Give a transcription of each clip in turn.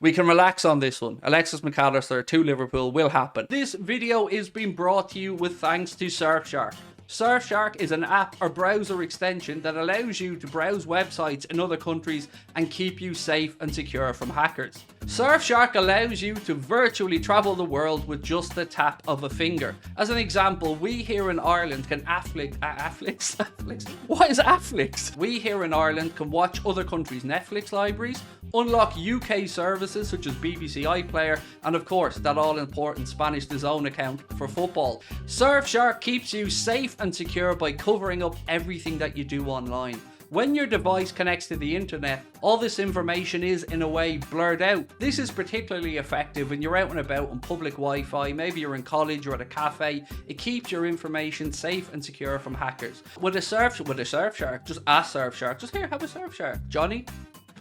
we can relax on this one. Alexis McAllister to Liverpool will happen. This video is being brought to you with thanks to Surfshark. Surfshark is an app or browser extension that allows you to browse websites in other countries and keep you safe and secure from hackers. Surfshark allows you to virtually travel the world with just the tap of a finger. As an example, we here in Ireland can What is Afflix? We here in Ireland can watch other countries' Netflix libraries, unlock UK services such as BBC iPlayer, and of course that all-important Spanish DAZN account for football. Surfshark keeps you safe and secure by covering up everything that you do online. When your device connects to the internet, all this information is, in a way, blurred out. This is particularly effective when you're out and about on public Wi-Fi, maybe you're in college or at a cafe. It keeps your information safe and secure from hackers. With a Surfshark, just ask Surfshark. Just here, have a Surfshark. Johnny?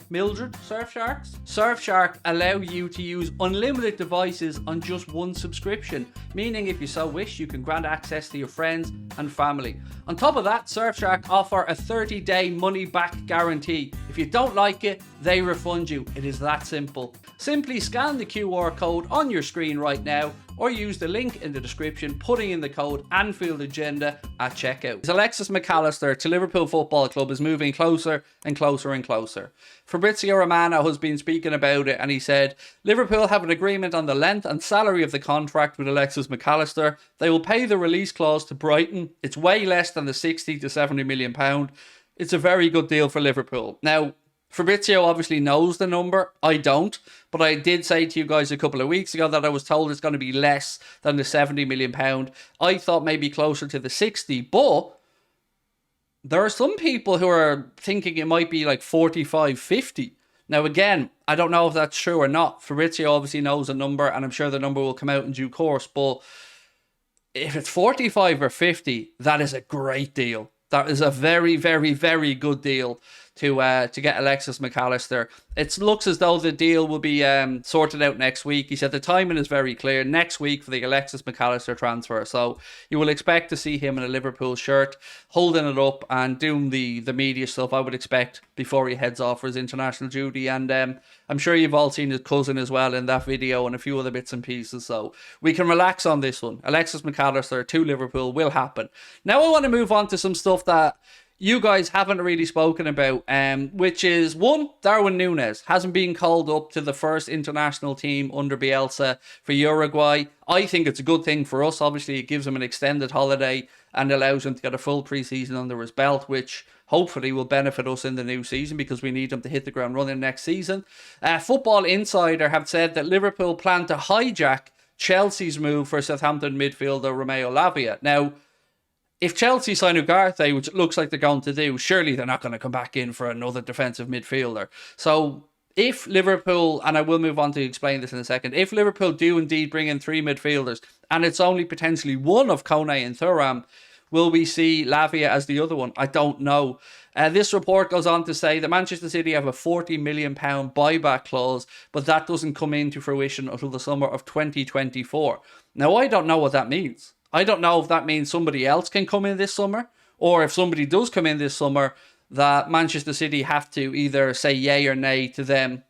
Mildred, Surfsharks? Surfshark allow you to use unlimited devices on just one subscription, meaning if you so wish, you can grant access to your friends and family. On top of that, Surfshark offer a 30-day money-back guarantee. If you don't like it, they refund you. It is that simple. Simply scan the QR code on your screen right now, or use the link in the description, putting in the code Anfield Agenda at checkout. Alexis McAllister to Liverpool Football Club is moving closer and closer and closer. Fabrizio Romano has been speaking about it, and he said, Liverpool have an agreement on the length and salary of the contract with Alexis McAllister. They will pay the release clause to Brighton. It's way less than the 60 to 70 million pound. It's a very good deal for Liverpool. Now, Fabrizio obviously knows the number. I don't. But I did say to you guys a couple of weeks ago that I was told it's going to be less than the 70 million pound. I thought maybe closer to the 60. But there are some people who are thinking it might be like 45, 50. Now, again, I don't know if that's true or not. Fabrizio obviously knows a number, and I'm sure the number will come out in due course. But if it's 45 or 50, that is a great deal. That is a very, very, very good deal to get Alexis McAllister. It looks as though the deal will be sorted out next week. He said the timing is very clear. Next week for the Alexis McAllister transfer. So you will expect to see him in a Liverpool shirt, holding it up and doing the media stuff, I would expect, before he heads off for his international duty. And I'm sure you've all seen his cousin as well in that video and a few other bits and pieces. So we can relax on this one. Alexis McAllister to Liverpool will happen. Now I want to move on to some stuff that you guys haven't really spoken about, which is, one, Darwin Núñez hasn't been called up to the first international team under Bielsa for Uruguay. I think it's a good thing for us. Obviously, it gives him an extended holiday and allows him to get a full pre-season under his belt, which hopefully will benefit us in the new season because we need him to hit the ground running next season. Football Insider have said that Liverpool plan to hijack Chelsea's move for Southampton midfielder Romeo Lavia. Now, if Chelsea sign Ugarte, which it looks like they're going to do, surely they're not going to come back in for another defensive midfielder. So if Liverpool, and I will move on to explain this in a second, if Liverpool do indeed bring in three midfielders, and it's only potentially one of Koné and Thuram, will we see Lavia as the other one? I don't know. This report goes on to say that Manchester City have a £40 million buyback clause, but that doesn't come into fruition until the summer of 2024. Now, I don't know what that means. I don't know if that means somebody else can come in this summer, or if somebody does come in this summer, that Manchester City have to either say yay or nay to them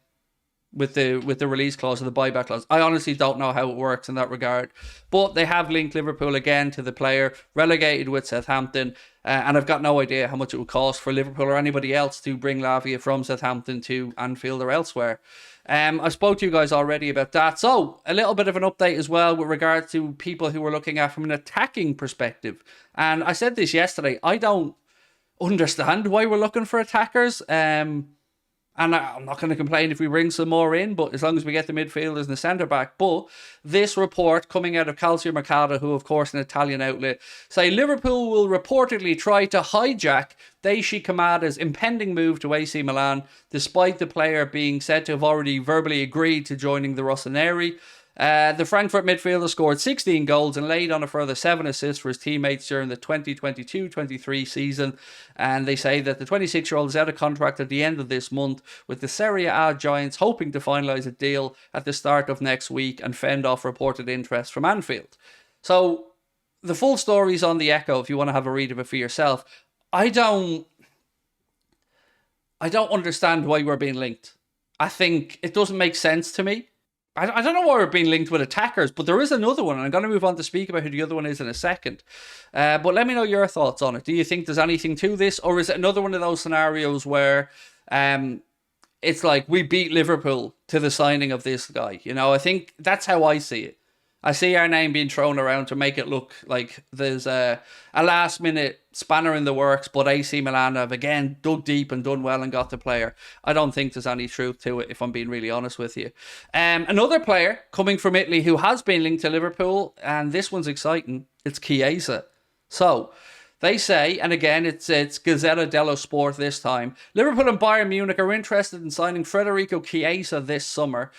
with the release clause or the buyback clause. I honestly don't know how it works in that regard. But they have linked Liverpool again to the player, relegated with Southampton, and I've got no idea how much it would cost for Liverpool or anybody else to bring Lavia from Southampton to Anfield or elsewhere. I spoke to you guys already about that. So, a little bit of an update as well with regard to people who are looking at from an attacking perspective. And I said this yesterday, I don't understand why we're looking for attackers. And I'm not going to complain if we bring some more in, but as long as we get the midfielders and the centre-back. But this report coming out of Calcio Mercato, who of course an Italian outlet, say Liverpool will reportedly try to hijack Daichi Kamada's impending move to AC Milan, despite the player being said to have already verbally agreed to joining the Rossoneri. The Frankfurt midfielder scored 16 goals and laid on a further 7 assists for his teammates during the 2022-23 season. And they say that the 26-year-old is out of contract at the end of this month, with the Serie A giants hoping to finalise a deal at the start of next week and fend off reported interest from Anfield. So, the full story's on the Echo if you want to have a read of it for yourself. I don't understand why we're being linked. I think it doesn't make sense to me. I don't know why we're being linked with attackers, but there is another one, and I'm going to move on to speak about who the other one is in a second. But let me know your thoughts on it. Do you think there's anything to this, or is it another one of those scenarios where it's like we beat Liverpool to the signing of this guy? You know, I think that's how I see it. I see our name being thrown around to make it look like there's a last-minute spanner in the works, but AC Milan have again dug deep and done well and got the player. I don't think there's any truth to it, if I'm being really honest with you. Another player coming from Italy who has been linked to Liverpool, and this one's exciting, it's Chiesa. So, they say, and again, it's Gazzetta dello Sport this time, Liverpool and Bayern Munich are interested in signing Federico Chiesa this summer.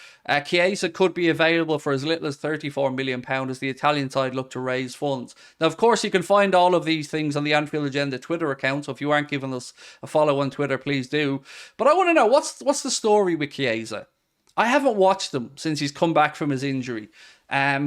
Chiesa could be available for as little as £34 million as the Italian side look to raise funds. Now, of course, you can find all of these things on the Anfield Agenda Twitter account, so if you aren't giving us a follow on Twitter, please do. But I want to know, what's the story with Chiesa? I haven't watched him since he's come back from his injury.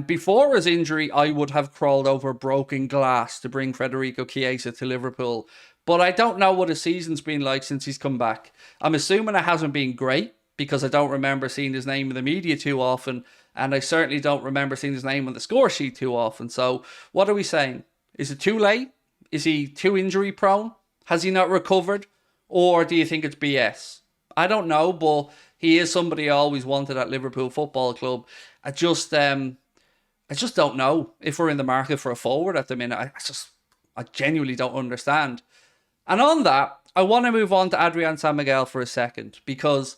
Before his injury, I would have crawled over broken glass to bring Federico Chiesa to Liverpool. But I don't know what his season's been like since he's come back. I'm assuming it hasn't been great, because I don't remember seeing his name in the media too often. And I certainly don't remember seeing his name on the score sheet too often. So what are we saying? Is it too late? Is he too injury prone? Has he not recovered? Or do you think it's BS? I don't know, but he is somebody I always wanted at Liverpool Football Club. I just don't know if we're in the market for a forward at the minute. I genuinely don't understand. And on that, I want to move on to Adrian San Miguel for a second, because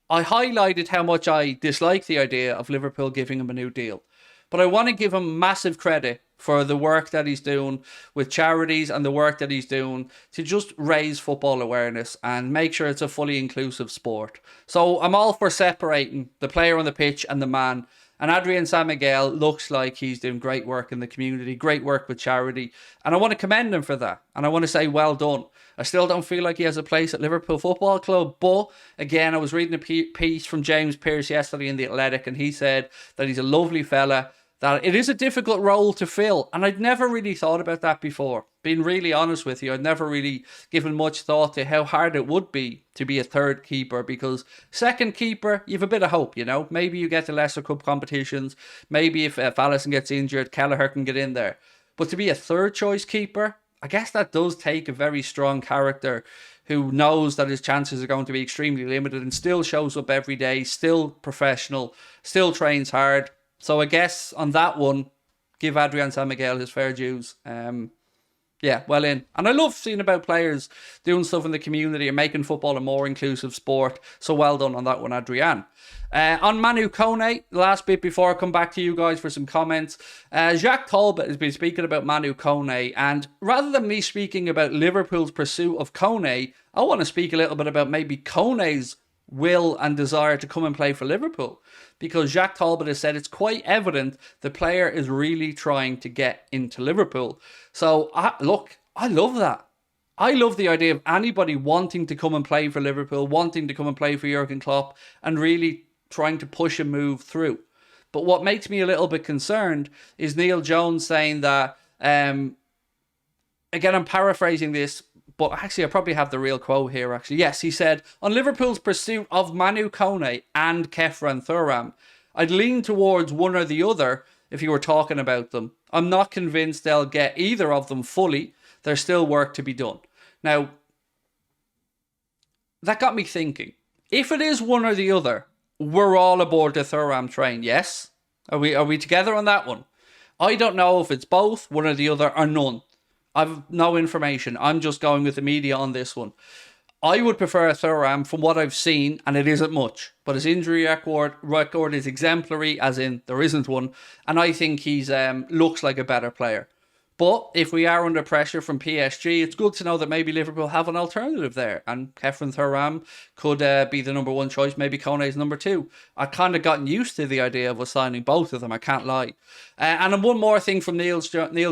I highlighted how much I dislike the idea of Liverpool giving him a new deal. But I want to give him massive credit for the work that he's doing with charities and the work that he's doing to just raise football awareness and make sure it's a fully inclusive sport. So I'm all for separating the player on the pitch and the man. And Adrian San Miguel looks like he's doing great work in the community, great work with charity. And I want to commend him for that. And I want to say well done. I still don't feel like he has a place at Liverpool Football Club. But again, I was reading a piece from James Pearce yesterday in The Athletic, and he said that he's a lovely fella, that it is a difficult role to fill. And I'd never really thought about that before. Being really honest with you, I'd never really given much thought to how hard it would be to be a third keeper, because second keeper, you have a bit of hope, you know. Maybe you get to lesser cup competitions. Maybe if Alisson gets injured, Kelleher can get in there. But to be a third choice keeper, I guess that does take a very strong character who knows that his chances are going to be extremely limited and still shows up every day, still professional, still trains hard. So I guess on that one, give Adrian San Miguel his fair dues. Yeah, well in. And I love seeing about players doing stuff in the community and making football a more inclusive sport. So well done on that one, Adrian. On Manu Koné, the last bit before I come back to you guys for some comments. Jacques Talbot has been speaking about Manu Koné. And rather than me speaking about Liverpool's pursuit of Koné, I want to speak a little bit about maybe Koné's will and desire to come and play for Liverpool, because Jacques Talbot has said it's quite evident the player is really trying to get into Liverpool. So look, I love that. I love the idea of anybody wanting to come and play for Liverpool, wanting to come and play for Jurgen Klopp, and really trying to push a move through. But what makes me a little bit concerned is Neil Jones saying that, again, I'm paraphrasing this, but actually, I probably have the real quote here, actually. Yes, he said, on Liverpool's pursuit of Manu Koné and Khéphren Thuram, I'd lean towards one or the other if you were talking about them. I'm not convinced they'll get either of them fully. There's still work to be done. Now, that got me thinking. If it is one or the other, we're all aboard the Thuram train, yes? Are we together on that one? I don't know if it's both, one or the other, or none. I've no information. I'm just going with the media on this one. I would prefer Thuram from what I've seen, and it isn't much. But his injury record is exemplary, as in there isn't one. And I think he's looks like a better player. But if we are under pressure from PSG, it's good to know that maybe Liverpool have an alternative there. And Khéphren Thuram could be the number one choice. Maybe Koné's number two. I've kind of gotten used to the idea of us signing both of them, I can't lie. And one more thing from Neil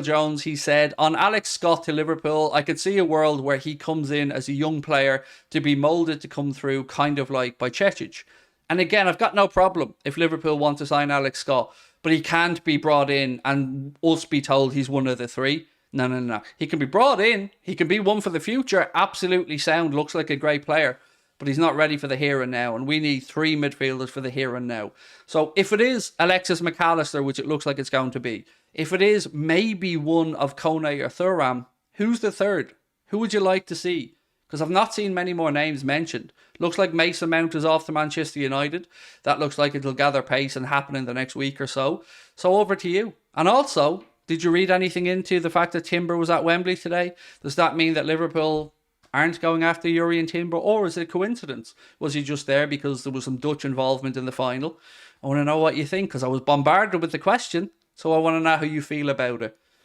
Jones. He said, on Alex Scott to Liverpool, I could see a world where he comes in as a young player to be moulded to come through, kind of like by Cecic. And again, I've got no problem if Liverpool want to sign Alex Scott. But he can't be brought in and us be told he's one of the three. No. He can be brought in. He can be one for the future. Absolutely sound. Looks like a great player. but he's not ready for the here and now, and we need 3 midfielders for the here and now. So if it is Alexis McAllister, which it looks like it's going to be, if it is maybe one of Koné or Thuram, who's the third? Who would you like to see? Because I've not seen many more names mentioned. Looks like Mason Mount is off to Manchester United. That looks like it'll gather pace and happen in the next week or so. So over to you. And also, did you read anything into the fact that Timber was at Wembley today? Does that mean that Liverpool aren't going after Jurrien Timber, or is it a coincidence? Was he just there because there was some Dutch involvement in the final? I want to know what you think, because I was bombarded with the question, so I want to know how you feel about it.